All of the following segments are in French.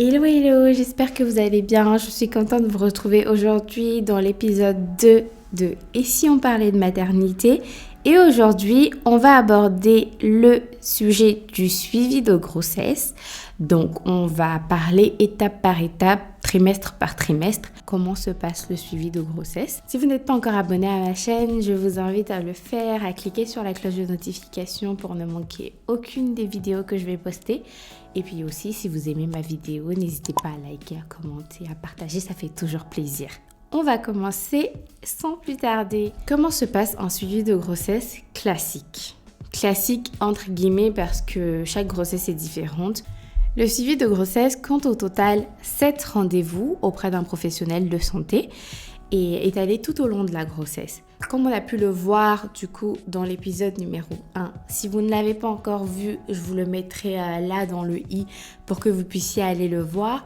Hello hello, j'espère que vous allez bien. Je suis contente de vous retrouver aujourd'hui dans l'épisode 2 de Et si on parlait de maternité. Et aujourd'hui, on va aborder le sujet du suivi de grossesse. Donc, on va parler étape par étape, trimestre par trimestre, comment se passe le suivi de grossesse. Si vous n'êtes pas encore abonné à ma chaîne, je vous invite à le faire, à cliquer sur la cloche de notification pour ne manquer aucune des vidéos que je vais poster. Et puis aussi, si vous aimez ma vidéo, n'hésitez pas à liker, à commenter, à partager, ça fait toujours plaisir. On va commencer sans plus tarder. Comment se passe un suivi de grossesse classique ? Classique entre guillemets parce que chaque grossesse est différente. Le suivi de grossesse compte au total 7 rendez-vous auprès d'un professionnel de santé et étalé tout au long de la grossesse. Comme on a pu le voir du coup dans l'épisode numéro 1, si vous ne l'avez pas encore vu, je vous le mettrai là dans le i pour que vous puissiez aller le voir.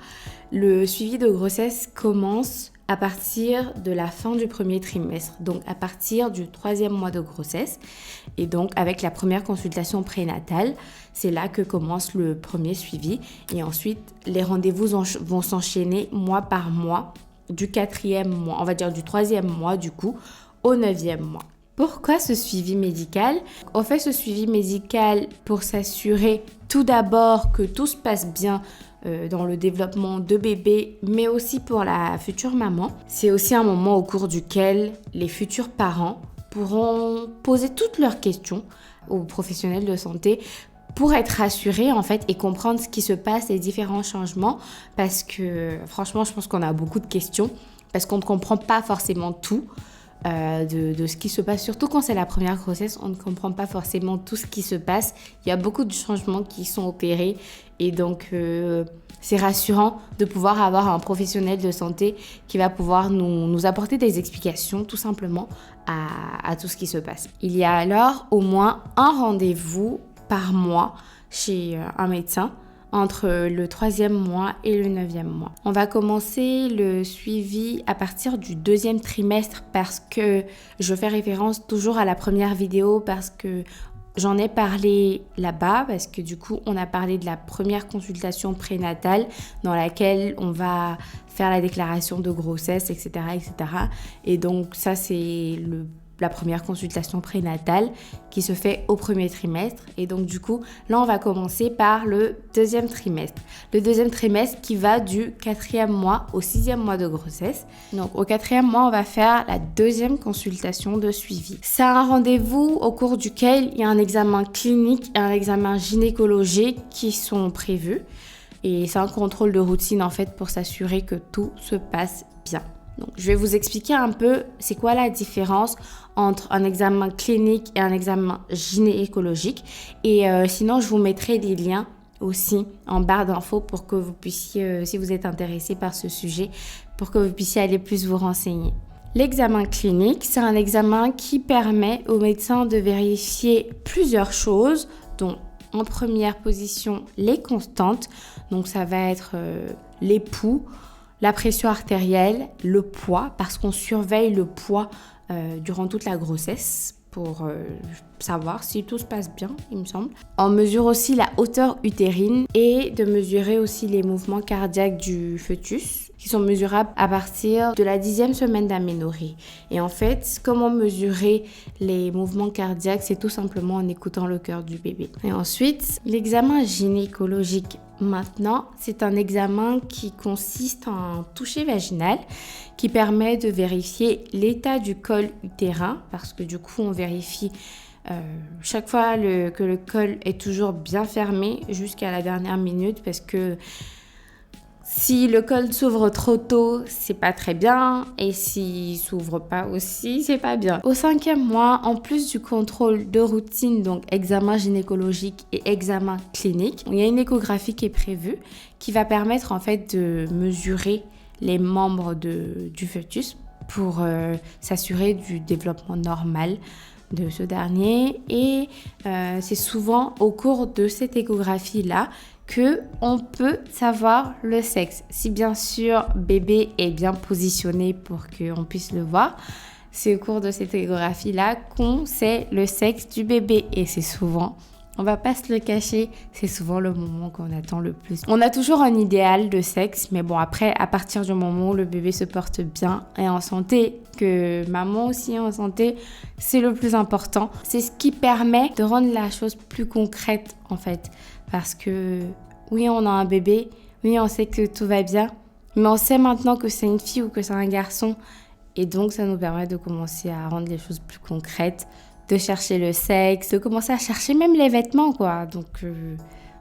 Le suivi de grossesse commence à partir de la fin du premier trimestre, donc à partir du 3e mois de grossesse. Et donc avec la première consultation prénatale, c'est là que commence le premier suivi. Et ensuite, les rendez-vous vont s'enchaîner mois par mois, du 4e mois, on va dire du 3e mois du coup, au 9e mois. Pourquoi ce suivi médical ? On fait ce suivi médical pour s'assurer tout d'abord que tout se passe bien dans le développement de bébé, mais aussi pour la future maman. C'est aussi un moment au cours duquel les futurs parents pourront poser toutes leurs questions aux professionnels de santé pour être rassurés en fait et comprendre ce qui se passe, les différents changements, parce que franchement je pense qu'on a beaucoup de questions, parce qu'on ne comprend pas forcément tout de ce qui se passe, surtout quand c'est la première grossesse, on ne comprend pas forcément tout ce qui se passe, il y a beaucoup de changements qui sont opérés et donc c'est rassurant de pouvoir avoir un professionnel de santé qui va pouvoir nous apporter des explications tout simplement à tout ce qui se passe. Il y a alors au moins un rendez-vous par mois chez un médecin entre le 3e mois et le 9e mois. On va commencer le suivi à partir du 2e trimestre parce que je fais référence toujours à la première vidéo parce que j'en ai parlé là-bas parce que du coup, on a parlé de la première consultation prénatale dans laquelle on va faire la déclaration de grossesse, etc., etc. Et donc ça, c'est la première consultation prénatale qui se fait au 1er trimestre. Et donc du coup, là, on va commencer par le 2e trimestre. Le 2e trimestre qui va du 4e mois au 6e mois de grossesse. Donc au 4e mois, on va faire la 2e consultation de suivi. C'est un rendez-vous au cours duquel il y a un examen clinique et un examen gynécologique qui sont prévus. Et c'est un contrôle de routine en fait pour s'assurer que tout se passe bien. Donc, je vais vous expliquer un peu c'est quoi la différence entre un examen clinique et un examen gynécologique. Et sinon, je vous mettrai des liens aussi en barre d'infos pour que vous puissiez, si vous êtes intéressé par ce sujet, pour que vous puissiez aller plus vous renseigner. L'examen clinique, c'est un examen qui permet au médecin de vérifier plusieurs choses, dont en première position les constantes. Donc, ça va être les pouls, la pression artérielle, le poids, parce qu'on surveille le poids durant toute la grossesse pour savoir si tout se passe bien, il me semble. On mesure aussi la hauteur utérine et de mesurer aussi les mouvements cardiaques du fœtus qui sont mesurables à partir de la 10e semaine d'aménorrhée. Et en fait, comment mesurer les mouvements cardiaques ? C'est tout simplement en écoutant le cœur du bébé. Et ensuite, l'examen gynécologique. Maintenant, c'est un examen qui consiste en un toucher vaginal qui permet de vérifier l'état du col utérin parce que du coup, on vérifie chaque fois que le col est toujours bien fermé jusqu'à la dernière minute parce que si le col s'ouvre trop tôt, c'est pas très bien. Et s'il s'ouvre pas aussi, c'est pas bien. Au 5e mois, en plus du contrôle de routine, donc examen gynécologique et examen clinique, il y a une échographie qui est prévue qui va permettre en fait de mesurer les membres du fœtus pour s'assurer du développement normal de ce dernier. Et c'est souvent au cours de cette échographie-là qu'on peut savoir le sexe. Si bien sûr bébé est bien positionné pour qu'on puisse le voir, c'est au cours de cette échographie-là qu'on sait le sexe du bébé. Et c'est souvent On va pas se le cacher, c'est souvent le moment qu'on attend le plus. On a toujours un idéal de sexe, mais bon après, à partir du moment où le bébé se porte bien et en santé, que maman aussi est en santé, c'est le plus important. C'est ce qui permet de rendre la chose plus concrète en fait. Parce que oui, on a un bébé, oui, on sait que tout va bien, mais on sait maintenant que c'est une fille ou que c'est un garçon. Et donc, ça nous permet de commencer à rendre les choses plus concrètes, de chercher le sexe, de commencer à chercher même les vêtements, quoi. Donc,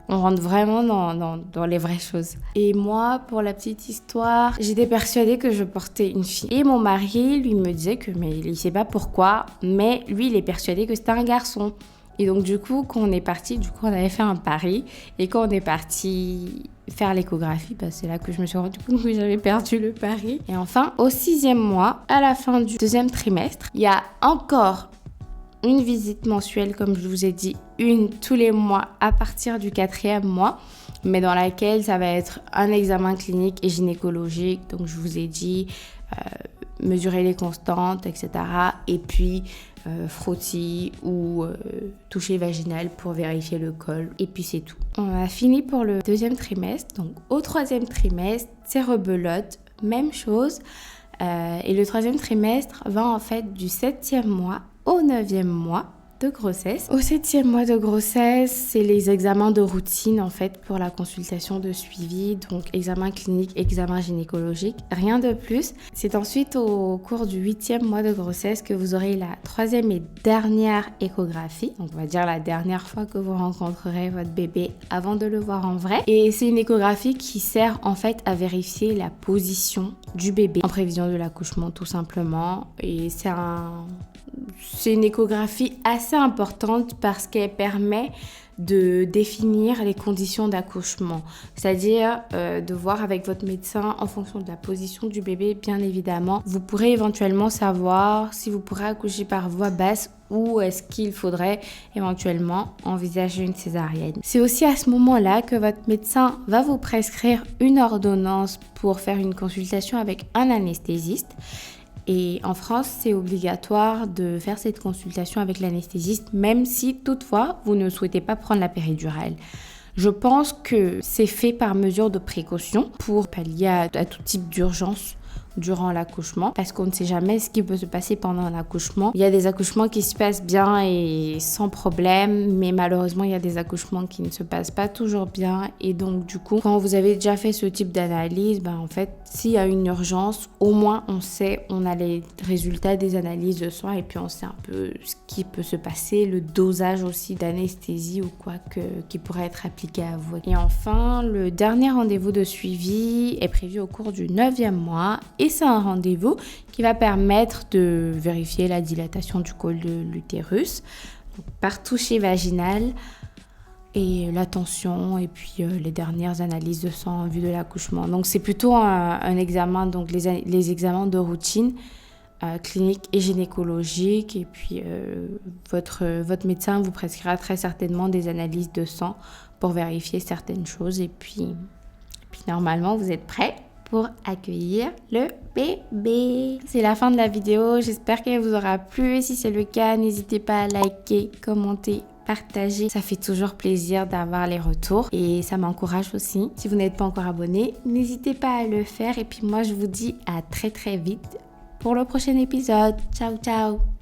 on rentre vraiment dans les vraies choses. Et moi, pour la petite histoire, j'étais persuadée que je portais une fille. Et mon mari, lui, me disait que, mais il sait pas pourquoi, mais lui, il est persuadé que c'était un garçon. Et donc, du coup, quand on est parti, on avait fait un pari. Et quand on est parti faire l'échographie, c'est là que je me suis rendu compte que j'avais perdu le pari. Et enfin, au 6e mois, à la fin du 2e trimestre, il y a encore une visite mensuelle, comme je vous ai dit, une tous les mois à partir du 4e mois, mais dans laquelle ça va être un examen clinique et gynécologique. Donc, je vous ai dit mesurer les constantes, etc. Et puis frottis ou toucher vaginal pour vérifier le col. Et puis c'est tout. On a fini pour le 2e trimestre. Donc, au 3e trimestre, c'est rebelote, même chose. Et le 3e trimestre va en fait du 7e mois au 9e mois de grossesse. Au 7e mois de grossesse, c'est les examens de routine en fait pour la consultation de suivi, donc examen clinique, examen gynécologique, rien de plus. C'est ensuite au cours du 8e mois de grossesse que vous aurez la 3e et dernière échographie, donc on va dire la dernière fois que vous rencontrerez votre bébé avant de le voir en vrai. Et c'est une échographie qui sert en fait à vérifier la position du bébé en prévision de l'accouchement tout simplement. Et c'est une échographie assez importante parce qu'elle permet de définir les conditions d'accouchement. C'est-à-dire de voir avec votre médecin en fonction de la position du bébé, bien évidemment. Vous pourrez éventuellement savoir si vous pourrez accoucher par voie basse ou est-ce qu'il faudrait éventuellement envisager une césarienne. C'est aussi à ce moment-là que votre médecin va vous prescrire une ordonnance pour faire une consultation avec un anesthésiste. Et en France, c'est obligatoire de faire cette consultation avec l'anesthésiste, même si toutefois, vous ne souhaitez pas prendre la péridurale. Je pense que c'est fait par mesure de précaution pour pallier à tout type d'urgence durant l'accouchement, parce qu'on ne sait jamais ce qui peut se passer pendant l'accouchement. Il y a des accouchements qui se passent bien et sans problème, mais malheureusement, il y a des accouchements qui ne se passent pas toujours bien. Et donc, du coup, quand vous avez déjà fait ce type d'analyse, en fait, s'il y a une urgence, au moins, on a les résultats des analyses de sang et puis on sait un peu ce qui peut se passer, le dosage aussi d'anesthésie ou quoi qui pourrait être appliqué à vous. Et enfin, le dernier rendez-vous de suivi est prévu au cours du 9e mois et c'est un rendez-vous qui va permettre de vérifier la dilatation du col de l'utérus par toucher vaginal et la tension et puis les dernières analyses de sang en vue de l'accouchement. Donc c'est plutôt un examen, donc les examens de routine clinique et gynécologique et puis votre médecin vous prescrira très certainement des analyses de sang pour vérifier certaines choses et puis normalement vous êtes prêts pour accueillir le bébé. C'est la fin de la vidéo, j'espère qu'elle vous aura plu. Si c'est le cas, n'hésitez pas à liker, commenter, partager. Ça fait toujours plaisir d'avoir les retours et ça m'encourage aussi. Si vous n'êtes pas encore abonné, n'hésitez pas à le faire. Et puis moi, je vous dis à très très vite pour le prochain épisode. Ciao, ciao!